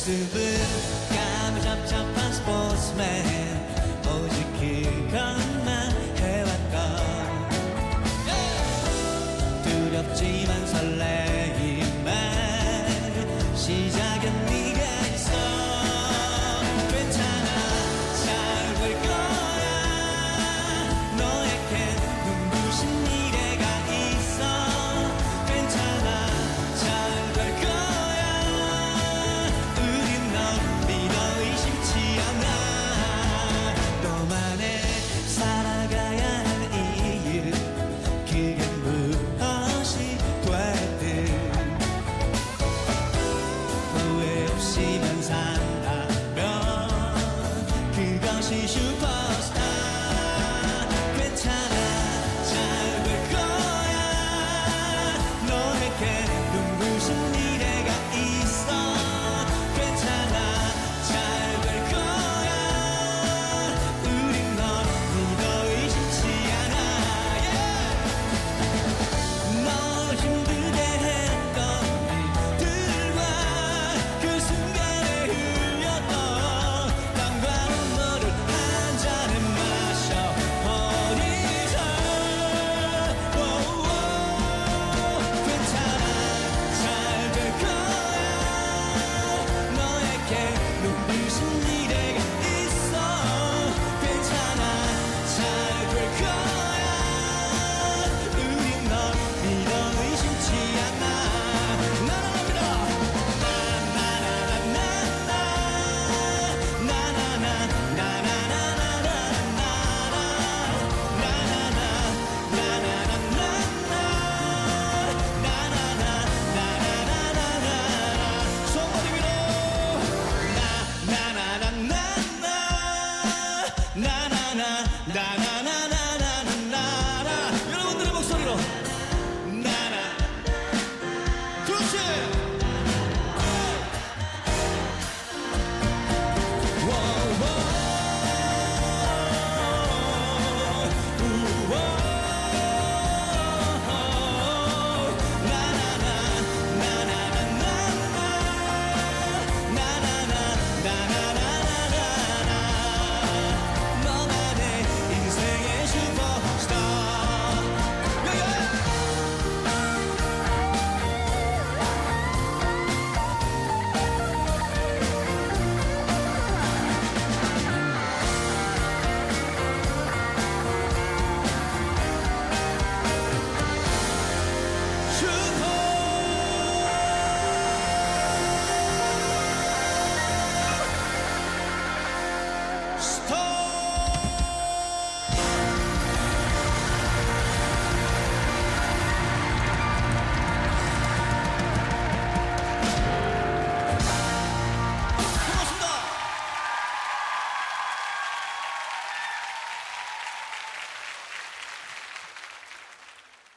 모습은 까무잡잡한 스포츠맨 오직 그것만 해왔던 두렵지만 설레임만 시작은 네가 있어 괜찮아 잘 될 거야 너에겐 눈부신 미래가 있어 괜찮아 잘 될 거야 우린 널 믿어 의심치 않아 너만의 살아가야 할 이유 그게 무엇이 되든 후회 없이만 산다면 그것이 슈퍼스타 괜찮아 잘 될 거야 너에게 눈부신 미래가 있어 괜찮아 잘 될 거야 우린 널 믿어 의심치 않아 널 힘들게 했던 일들과 그 순간에 흘렸던 땀과 눈물을 한 잔에 마셔버리자 괜찮아 잘 될 거야 너에게 눈부신 미래가 있어 괜찮아 잘 될 거야 우린 널 믿어 의심치 않아 여러분들의 목소리로 나나 그렇지 너만의 인생의 슈퍼스타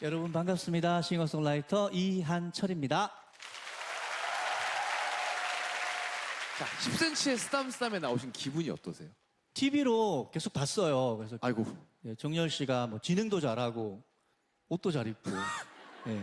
여러분 반갑습니다. 싱어송라이터 이한철입니다. 자, 10cm의 쓰담쓰담에 나오신 기분이 어떠세요? TV로 계속 봤어요. 그래서 아이고. 정열 씨가 뭐 지능도 잘하고 옷도 잘 입고. 예.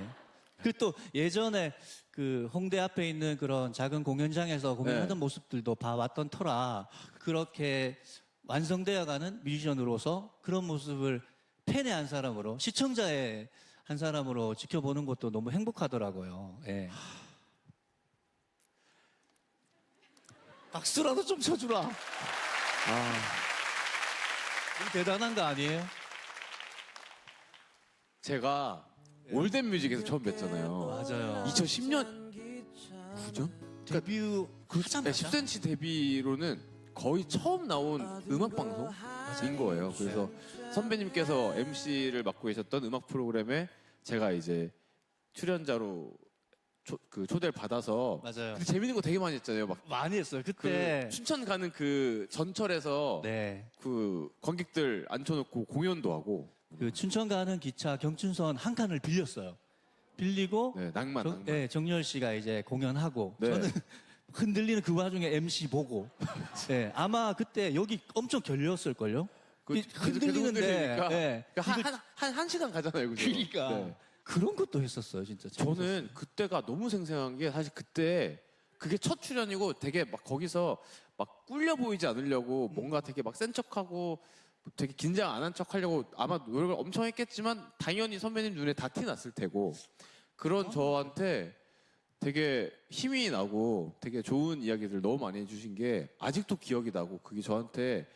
그리고 또 예전에 그 홍대 앞에 있는 그런 작은 공연장에서 공연하던 모습들도 봐왔던 터라 그렇게 완성되어가는 뮤지션으로서 그런 모습을 팬의 한 사람으로 시청자의 한 사람으로 지켜보는 것도 너무 행복하더라고요. 예. 박수라도 좀 쳐주라. 이거 대단한 거 아니에요? 제가 올댓 뮤직에서 처음 뵀잖아요. 맞아요. 2010년 9년? 데뷔 하자마자 10cm 데뷔로는 거의 처음 나온 음악 방송인 거예요. 그래서 선배님께서 MC를 맡고 계셨던 음악 프로그램에 제가 이제 출연자로 초대를 받아서 맞아요. 근데 재밌는 거 되게 많이 했잖아요. 막 많이 했어요. 그때 춘천 가는 그 전철에서 네. 그 관객들 앉혀놓고 공연도 하고 그 춘천 가는 기차 경춘선 한 칸을 빌렸어요. 빌리고 네, 낭만. 네, 정열 씨가 이제 공연하고 네. 저는 흔들리는 그 와중에 MC 보고 네, 아마 그때 여기 엄청 결렸을걸요? 흔들리는데 네, 한 시간 가잖아요. 그죠? 그러니까 네. 그런 것도 했었어요 진짜. 저는 그때가 너무 생생한 게 사실 그때 그게 첫 출연이고 되게 막 거기서 막 꿀려 보이지 않으려고 뭔가 되게 막 센 척하고 되게 긴장 안 한 척 하려고 아마 노력을 엄청 했겠지만 당연히 선배님 눈에 다 티 났을 테고 그런 저한테 되게 힘이 나고 되게 좋은 이야기들 너무 많이 해주신 게 아직도 기억이 나고 그게 저한테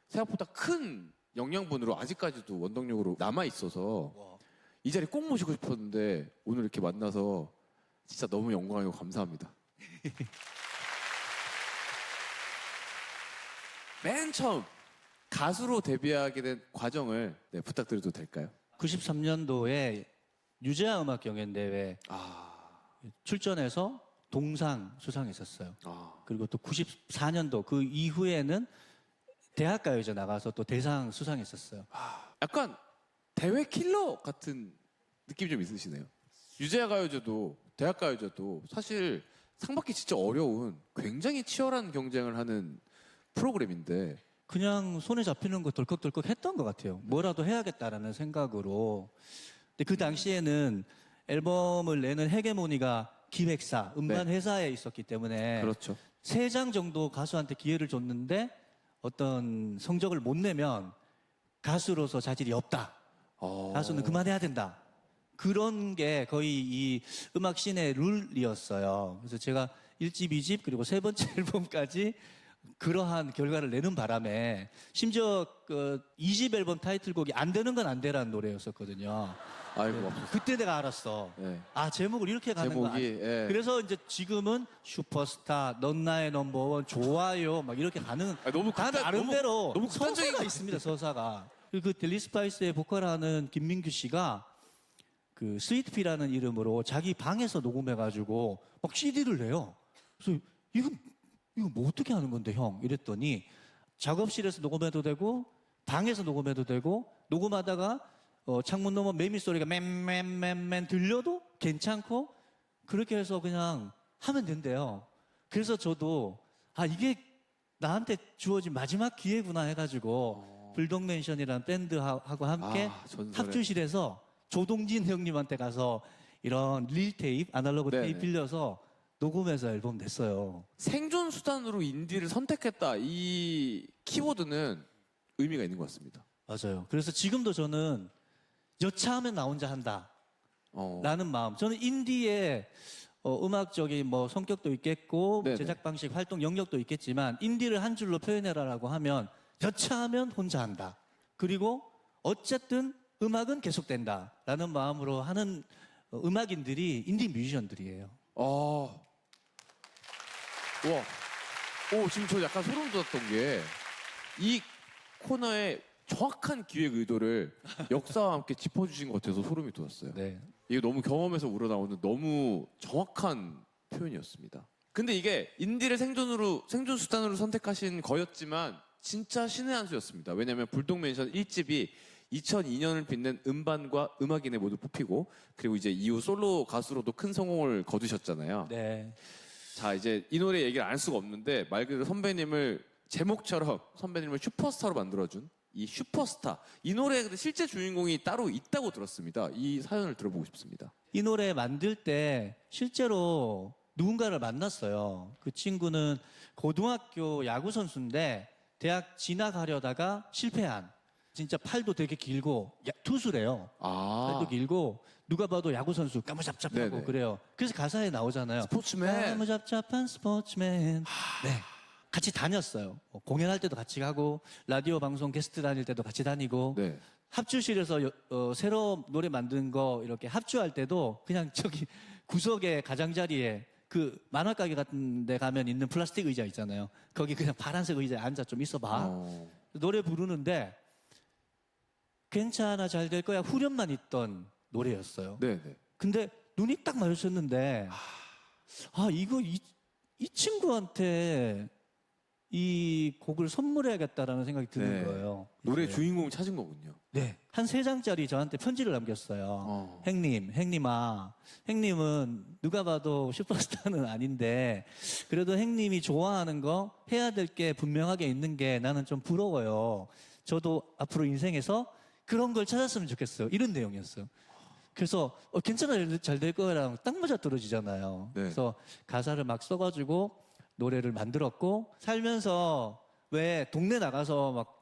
생각보다 큰 영양분으로 아직까지도 원동력으로 남아 있어서 이 자리 꼭 모시고 싶었는데 오늘 이렇게 만나서 진짜 너무 영광이고 감사합니다. 맨 처음 가수로 데뷔하게 된 과정을 부탁드려도 될까요? 93년도에 유재하 음악 경연대회 출전해서 동상 수상했었어요. 그리고 또 94년도 그 이후에는 대학가요제 나가서 또 대상 수상했었어요. 약간 대회 킬러 같은 느낌이 좀 있으시네요. 유재하 가요제도 대학 가요제도 사실 상 받기 진짜 어려운 굉장히 치열한 경쟁을 하는 프로그램인데 그냥 손에 잡히는 거 덜컥덜컥 했던 것 같아요. 뭐라도 해야겠다라는 생각으로. 근데 그 당시에는 앨범을 내는 헤게모니가 기획사, 음반 회사에 있었기 때문에 그렇죠. 3장 정도 가수한테 기회를 줬는데 어떤 성적을 못 내면 가수로서 자질이 없다. 가수는 그만해야 된다. 그런 게 거의 이 음악 씬의 룰이었어요. 그래서 제가 1집, 2집 그리고 3번째 앨범까지 그러한 결과를 내는 바람에 심지어 그 2집 앨범 타이틀곡이 안 되는 건 안 되라는 노래였었거든요. 아이고 그때 내가 알았어. 네. 아, 제목을 이렇게 가는 거 제목이 예. 그래서 이제 지금은 슈퍼스타, 넌 나의 넘버원, 좋아요 막 이렇게 가는 너무 다 극단- 나름대로 너무 극단적인 서사가 거 있습니다. 서사가. 그 델리 스파이스의 보컬하는 김민규 씨가 그 스위트피라는 이름으로 자기 방에서 녹음해가지고 막 CD를 내요. 그래서 이거 뭐 어떻게 하는 건데 형? 이랬더니 작업실에서 녹음해도 되고 방에서 녹음해도 되고 녹음하다가 창문 너머 매미 소리가 맨 들려도 괜찮고 그렇게 해서 그냥 하면 된대요. 그래서 저도 이게 나한테 주어진 마지막 기회구나 해가지고 불독맨션이라는 밴드하고 함께 전설의- 합주실에서 조동진 형님한테 가서 이런 릴 테이프, 아날로그 네네. 테이프 빌려서 녹음해서 앨범 냈어요. 생존 수단으로 인디를 선택했다 이 키워드는 의미가 있는 것 같습니다. 맞아요. 그래서 지금도 저는 여차하면 나 혼자 한다. 라는 마음. 저는 인디의 음악적인 뭐 성격도 있겠고 네네. 제작 방식, 활동 영역도 있겠지만 인디를 한 줄로 표현해라라고 하면 여차하면 혼자 한다. 그리고 어쨌든 음악은 계속된다라는 마음으로 하는 음악인들이 인디 뮤지션들이에요. 지금 저 약간 소름 돋았던 게 이 코너의 정확한 기획 의도를 역사와 함께 짚어주신 것 같아서 소름이 돋았어요. 네. 이게 너무 경험에서 우러나오는 너무 정확한 표현이었습니다. 근데 이게 인디를 생존 수단으로 선택하신 거였지만 진짜 신의 한 수였습니다. 왜냐하면 불독맨션 1집이 2002년을 빛낸 음반과 음악인에 모두 뽑히고 그리고 이제 이후 솔로 가수로도 큰 성공을 거두셨잖아요. 네. 자 이제 이 노래 얘기를 안 할 수가 없는데 말 그대로 선배님을 제목처럼 선배님을 슈퍼스타로 만들어준 이 슈퍼스타 이 노래의 실제 주인공이 따로 있다고 들었습니다. 이 사연을 들어보고 싶습니다. 이 노래 만들 때 실제로 누군가를 만났어요. 그 친구는 고등학교 야구 선수인데 대학 진학하려다가 실패한 진짜 팔도 되게 길고 투수래요. 팔도 길고 누가 봐도 야구 선수 까무잡잡하고 네네. 그래요. 그래서 가사에 나오잖아요. 스포츠맨. 까무잡잡한 스포츠맨. 네. 같이 다녔어요. 공연할 때도 같이 가고 라디오 방송 게스트 다닐 때도 같이 다니고 네. 합주실에서 새로 노래 만든 거 이렇게 합주할 때도 그냥 저기 구석에 가장자리에 그 만화 가게 같은 데 가면 있는 플라스틱 의자 있잖아요. 거기 그냥 파란색 의자에 앉아 좀 있어봐. 노래 부르는데 괜찮아 잘 될 거야 후렴만 있던 노래였어요. 네네. 근데 눈이 딱 마주쳤는데 이거 이 친구한테 이 곡을 선물해야겠다라는 생각이 드는 네. 거예요. 노래 그래서 주인공을 찾은 거군요. 네. 한 3장짜리 저한테 편지를 남겼어요. 행님아, 행님은 누가 봐도 슈퍼스타는 아닌데, 그래도 행님이 좋아하는 거 해야 될 게 분명하게 있는 게 나는 좀 부러워요. 저도 앞으로 인생에서 그런 걸 찾았으면 좋겠어요. 이런 내용이었어요. 그래서 괜찮아 잘 될 거랑 딱 맞아 떨어지잖아요. 네. 그래서 가사를 막 써가지고 노래를 만들었고 살면서 왜 동네 나가서 막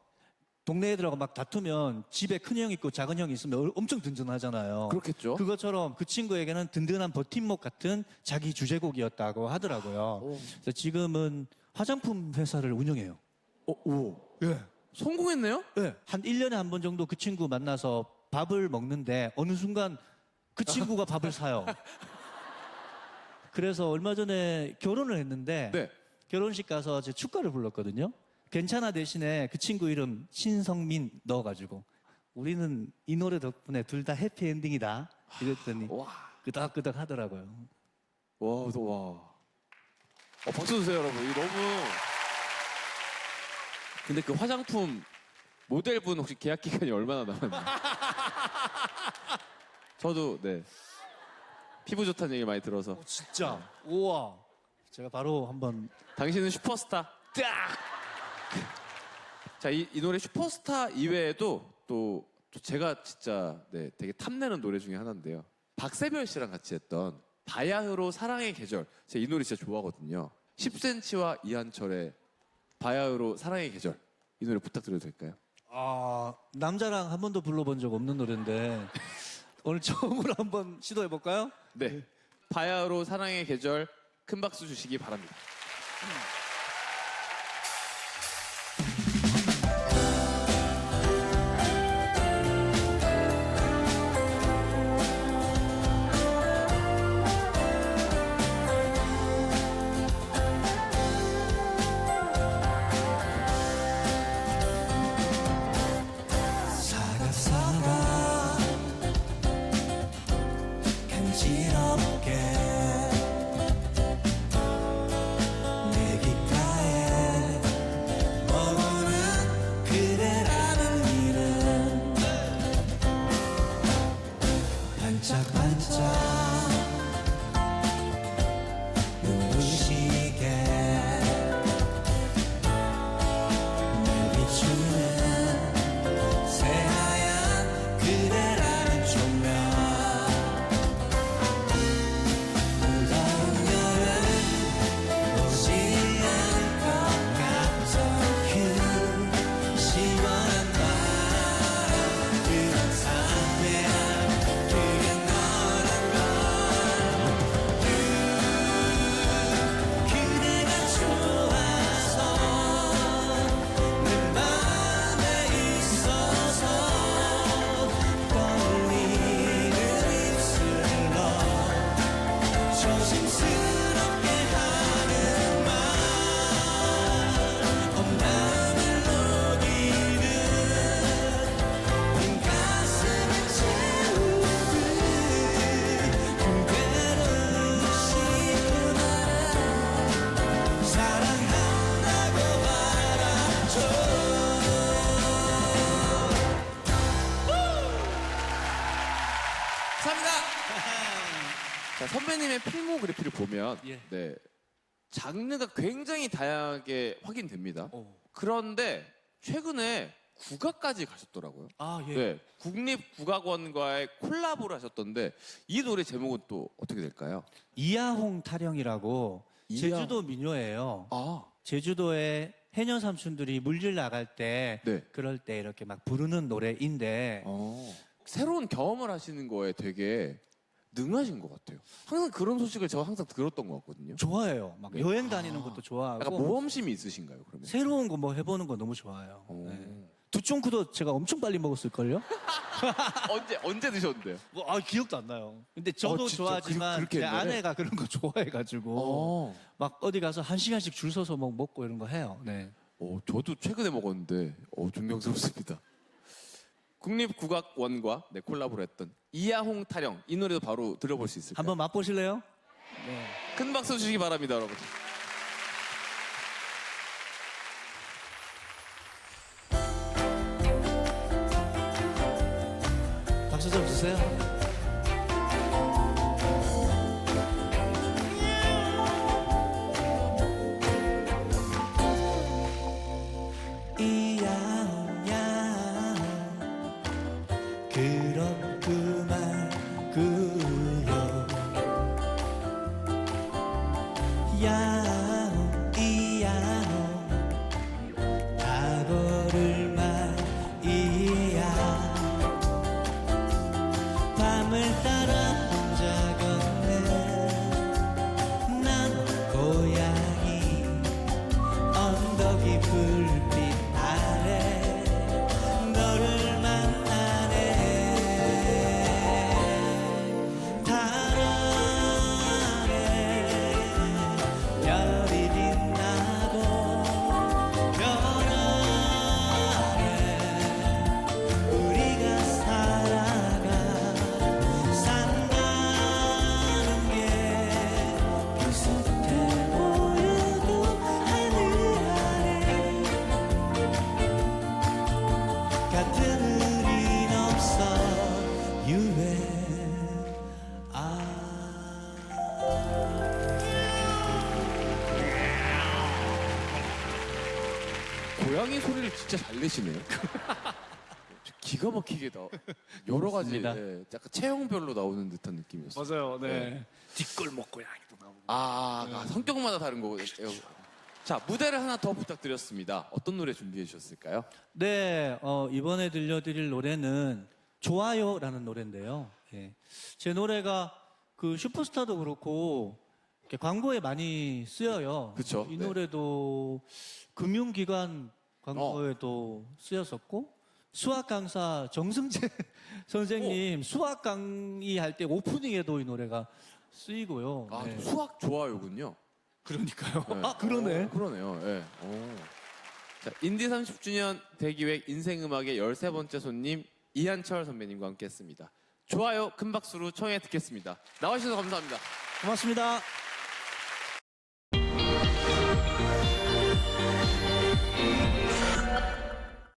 동네 애들하고 막 다투면 집에 큰 형 있고 작은 형 있으면 엄청 든든하잖아요. 그렇겠죠. 그것처럼 그 친구에게는 든든한 버팀목 같은 자기 주제곡이었다고 하더라고요. 그래서 지금은 화장품 회사를 운영해요. 오. 예. 성공했네요? 네. 한 1년에 한 번 정도 그 친구 만나서 밥을 먹는데 어느 순간 그 친구가 밥을 사요. 그래서 얼마 전에 결혼을 했는데 네. 결혼식 가서 제 축가를 불렀거든요. 괜찮아 대신에 그 친구 이름 신성민 넣어가지고 우리는 이 노래 덕분에 둘 다 해피엔딩이다 이랬더니 와. 끄덕끄덕 하더라고요. 와. 박수 주세요, 여러분. 이 너무. 근데 그 화장품 모델분 혹시 계약 기간이 얼마나 남았나요? 저도 네. 피부 좋다는 얘기 많이 들어서. 진짜? 우와. 제가 바로 한번 당신은 슈퍼스타. 딱! 자, 이 노래 슈퍼스타 이외에도 또 제가 진짜 네, 되게 탐내는 노래 중에 하나인데요. 박세별 씨랑 같이 했던 바야흐로 사랑의 계절. 제가 이 노래 진짜 좋아하거든요. 10cm와 이한철의 바야흐로 사랑의 계절. 이 노래 부탁드려도 될까요? 남자랑 한 번도 불러본 적 없는 노래인데 오늘 처음으로 한번 시도해 볼까요? 네. 바야흐로 사랑의 계절 큰 박수 주시기 바랍니다. 살아 간지럽게 내 귓가에 머무는 그대라는 이름 반짝반짝 눈부시게 날 비추는 새하얀 그대라는 조명 무더운 여름 오지 않을 것 같던 그 시원한 바람 그런 담배랑 그게 너란 걸 그대가 좋아서 내 맘에 있어서 떨리는 입술로 조심스럽게 하는 말 험담을 녹이듯 빈 가슴을 채우듯 그대를 씹은 나를 사랑한다고 알아줘. 감사합니다. 자, 선배님의 필모그래피를 보면 예. 네, 장르가 굉장히 다양하게 확인됩니다. 그런데 최근에 국악까지 가셨더라고요. 예. 네, 국립국악원과의 콜라보를 하셨던데 이 노래 제목은 또 어떻게 될까요? 이하홍 타령이라고 이하홍. 제주도 민요예요. 아, 제주도에 해녀 삼촌들이 물질 나갈 때 네. 그럴 때 이렇게 막 부르는 노래인데 새로운 경험을 하시는 거에 되게 능하신 것 같아요. 항상 그런 소식을 제가 항상 들었던 것 같거든요. 좋아해요. 막 네. 여행 다니는 것도 좋아하고 약간 모험심이 있으신가요, 그러면? 새로운 거 뭐 해보는 거 너무 좋아해요. 오. 네. 두쫑쿠도 제가 엄청 빨리 먹었을걸요? 언제 드셨는데요? 기억도 안 나요. 근데 저도 진짜? 좋아하지만 그렇게 제 옛날에? 아내가 그런 거 좋아해가지고 막 어디 가서 1시간씩 줄 서서 뭐 먹고 이런 거 해요. 네. 저도 최근에 먹었는데 존경스럽습니다. 국립국악원과 네, 콜라보를 했던 이하홍 타령 이 노래도 바로 들어볼 수 있을까요? 한번 맛보실래요? 네. 큰 박수 주시기 바랍니다, 여러분. 박수 좀 주세요. 이야야 그렇구만 고양이 소리를 진짜 잘 내시네요. 기가 막히게 여러 가지 고맙습니다. 예, 약간 체형별로 나오는 듯한 느낌이었어요. 맞아요. 네. 네. 뒷골목 고양이도 나오고. 성격마다 다른 거거든요. 자, 무대를 하나 더 부탁드렸습니다. 어떤 노래 준비해 주셨을까요? 네, 이번에 들려드릴 노래는 좋아요라는 노래인데요. 예. 제 노래가 그 슈퍼스타도 그렇고 이렇게 광고에 많이 쓰여요. 그쵸, 이 네. 노래도 금융기관 광고에도 쓰였었고 수학 강사 정승재 선생님 수학 강의할 때 오프닝에도 이 노래가 쓰이고요. 네. 수학 좋아요군요. 그러니까요. 네. 아, 그러네. 그러네요. 예. 자, 인디 30주년 대기획 인생음악의 13번째 손님 이한철 선배님과 함께 했습니다. 좋아요 큰 박수로 청해 듣겠습니다. 나와주셔서 감사합니다. 고맙습니다.